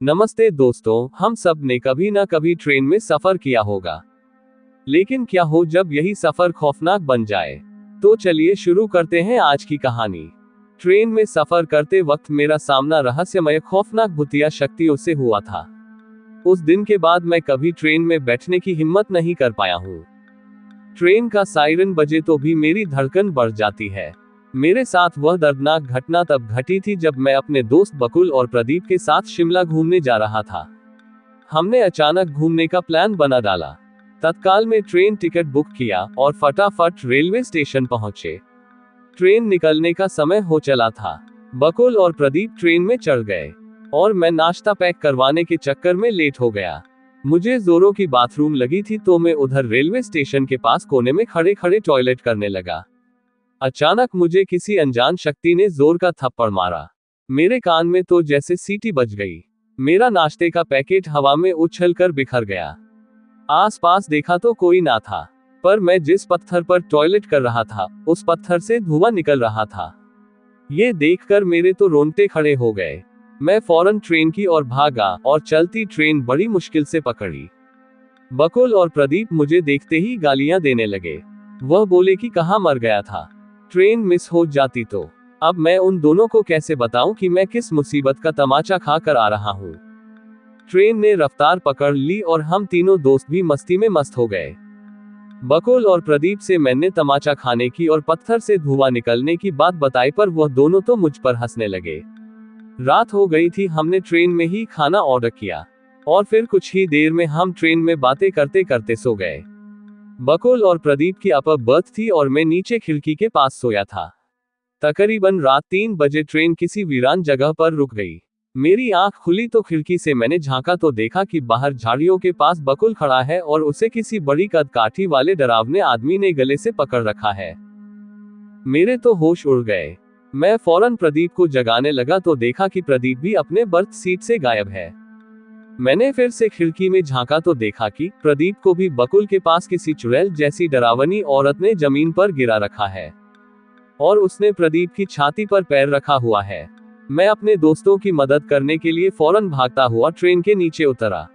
नमस्ते दोस्तों, हम सब ने कभी ना कभी ट्रेन में सफर किया होगा। लेकिन क्या हो जब यही सफर खौफनाक बन जाए। तो चलिए शुरू करते हैं आज की कहानी। ट्रेन में सफर करते वक्त मेरा सामना रहस्यमय खौफनाक भूतिया शक्तियों से हुआ था। उस दिन के बाद मैं कभी ट्रेन में बैठने की हिम्मत नहीं कर पाया हूँ। ट्रेन का सायरन बजे तो भी मेरी धड़कन बढ़ जाती है। मेरे साथ वह दर्दनाक घटना तब घटी थी जब मैं अपने दोस्त बकुल और प्रदीप के साथ शिमला घूमने जा रहा था। हमने अचानक घूमने का प्लान बना डाला। तत्काल में ट्रेन टिकट बुक किया और फटाफट रेलवे स्टेशन पहुंचे। ट्रेन निकलने का समय हो चला था। बकुल और प्रदीप ट्रेन में चढ़ गए और मैं नाश्ता पैक करवाने के चक्कर में लेट हो गया। मुझे जोरों की बाथरूम लगी थी तो मैं उधर रेलवे स्टेशन के पास कोने में खड़े खड़े टॉयलेट करने लगा। अचानक मुझे किसी अनजान शक्ति ने जोर का थप्पड़ मारा। मेरे कान में तो जैसे सीटी बज गई। मेरा नाश्ते का पैकेट हवा में उछलकर बिखर गया। आसपास देखा तो कोई ना था, पर मैं जिस पत्थर पर टॉयलेट कर रहा था उस पत्थर से धुआं निकल रहा था। ये देखकर मेरे तो रोंगटे खड़े हो गए। मैं फौरन ट्रेन की ओर भागा और चलती ट्रेन बड़ी मुश्किल से पकड़ी। बकुल और प्रदीप मुझे देखते ही गालियां देने लगे। वह बोले कि कहाँ मर गया था, ट्रेन मिस हो जाती तो। अब मैं उन दोनों को कैसे बताऊं कि मैं किस मुसीबत का तमाचा खा कर आ रहा हूं। ट्रेन ने रफ्तार पकड़ ली और हम तीनों दोस्त भी मस्ती में मस्त हो गए। बकुल और प्रदीप से मैंने तमाचा खाने की और पत्थर से धुआं निकलने की बात बताई, पर वह दोनों तो मुझ पर हंसने लगे। रात हो गई थी। हमने ट्रेन में ही खाना ऑर्डर किया और फिर कुछ ही देर में हम ट्रेन में बातें करते करते सो गए। बकुल और प्रदीप की अपर बर्थ थी और मैं नीचे खिड़की के पास सोया था। तकरीबन रात 3 बजे ट्रेन किसी वीरान जगह पर रुक गई। मेरी आंख खुली तो खिड़की से मैंने झांका तो देखा कि बाहर झाड़ियों के पास बकुल खड़ा है और उसे किसी बड़ी कदकाठी वाले डरावने आदमी ने गले से पकड़ रखा है। मेरे तो होश उड़ गए। मैं फौरन प्रदीप को जगाने लगा तो देखा कि प्रदीप भी अपने बर्थ सीट से गायब है। मैंने फिर से खिड़की में झांका तो देखा कि प्रदीप को भी बकुल के पास किसी चुड़ैल जैसी डरावनी औरत ने जमीन पर गिरा रखा है और उसने प्रदीप की छाती पर पैर रखा हुआ है। मैं अपने दोस्तों की मदद करने के लिए फौरन भागता हुआ ट्रेन के नीचे उतरा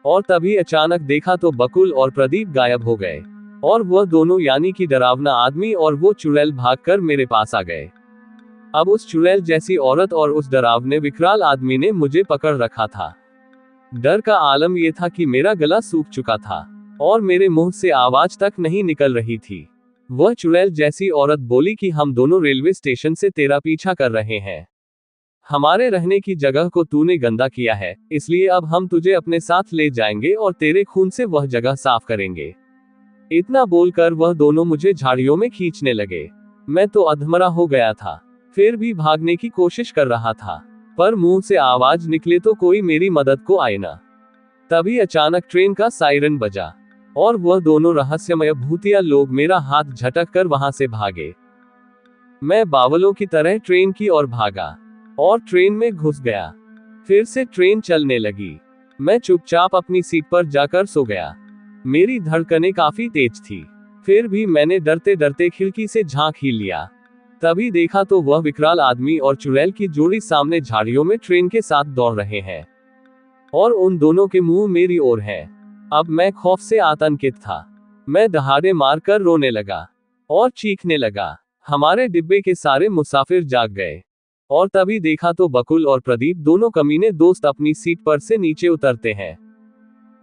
और तभी अचानक देखा तो बकुल और प्रदीप गायब हो गए और वह दोनों यानी कि डरावना आदमी और वो चुड़ैल भागकर मेरे पास आ गए। अब उस चुड़ैल जैसी औरत और उस डरावने विकराल आदमी ने मुझे पकड़ रखा था। डर का आलम यह था कि मेरा गला सूख चुका था और मेरे मुंह से आवाज तक नहीं निकल रही थी। वह चुड़ैल जैसी औरत बोली कि हम दोनों रेलवे स्टेशन से तेरा पीछा कर रहे हैं। हमारे रहने की जगह को तूने गंदा किया है, इसलिए अब हम तुझे अपने साथ ले जाएंगे और तेरे खून से वह जगह साफ करेंगे। इतना बोलकर वह दोनों मुझे झाड़ियों में खींचने लगे। मैं तो अधमरा हो गया था, फिर भी भागने की कोशिश कर रहा था, पर मुंह से आवाज निकले तो कोई मेरी मदद को आए ना। तभी अचानक ट्रेन का सायरन बजा और वह दोनों रहस्यमय भूतिया लोग मेरा हाथ झटक कर वहां से भागे। मैं बावलों की तरह ट्रेन की ओर भागा और ट्रेन में घुस गया। फिर से ट्रेन चलने लगी। मैं चुपचाप अपनी सीट पर जाकर सो गया। मेरी धड़कनें काफी तेज थी, फिर भी मैंने डरते डरते खिड़की से झांक ही लिया। तभी देखा तो वह विकराल आदमी और चुड़ैल की जोड़ी सामने झाड़ियों में ट्रेन के साथ दौड़ रहे हैं और उन दोनों के मुंह मेरी ओर है। अब मैं खौफ से आतंकित था। मैं दहाड़े मारकर रोने लगा और चीखने लगा। हमारे डिब्बे के सारे मुसाफिर जाग गए और तभी देखा तो बकुल और प्रदीप दोनों कमीने दोस्त अपनी सीट पर से नीचे उतरते हैं।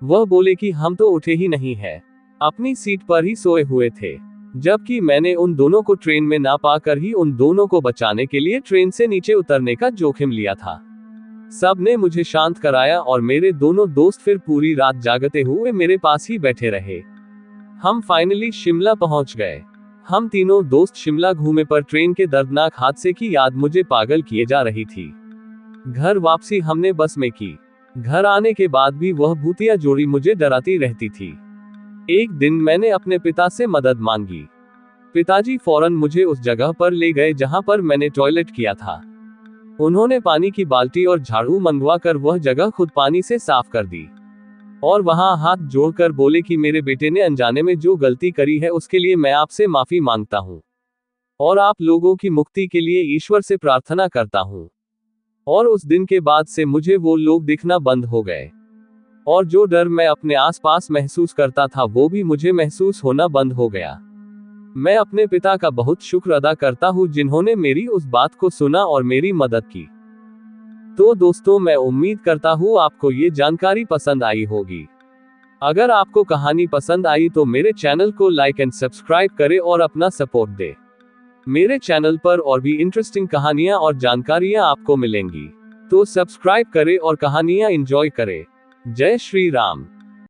वह बोले कि हम तो उठे ही नहीं हैं, अपनी सीट पर ही सोए हुए थे, जबकि मैंने उन दोनों को ट्रेन में ना पाकर ही उन दोनों को बचाने के लिए ट्रेन से नीचे उतरने का जोखिम लिया था। सब ने मुझे शांत कराया और मेरे दोनों दोस्त फिर पूरी रात जागते हुए मेरे पास ही बैठे रहे। हम फाइनली शिमला पहुंच गए। हम तीनों दोस्त शिमला घूमे, पर ट्रेन के दर्दनाक हादसे की याद मुझे पागल किए जा रही थी। घर वापसी हमने बस में की। घर आने के बाद भी वह भूतिया जोड़ी मुझे डराती रहती थी। एक दिन मैंने अपने पिता से मदद मांगी। पिताजी फौरन मुझे उस जगह पर ले गए जहां पर मैंने टॉयलेट किया था। उन्होंने पानी की बाल्टी और झाड़ू मंगवा कर वह जगह खुद पानी से साफ कर दी और वहां हाथ जोड़कर बोले कि मेरे बेटे ने अनजाने में जो गलती करी है उसके लिए मैं आपसे माफी मांगता हूं और आप लोगों की मुक्ति के लिए ईश्वर से प्रार्थना करता हूं। और उस दिन के बाद से मुझे वो लोग दिखना बंद हो गए। और जो डर मैं अपने आसपास महसूस करता था वो भी मुझे महसूस होना बंद हो गया। मैं अपने पिता का बहुत शुक्र अदा करता हूँ जिन्होंने मेरी उस बात को सुना और मेरी मदद की। तो दोस्तों, मैं उम्मीद करता हूँ आपको ये जानकारी पसंद आई होगी। अगर आपको कहानी पसंद आई तो मेरे चैनल को लाइक एंड सब्सक्राइब करें और अपना सपोर्ट दें। मेरे चैनल पर और भी इंटरेस्टिंग कहानियां और जानकारियां आपको मिलेंगी। तो सब्सक्राइब करें और कहानियां एंजॉय करें। जय श्री राम।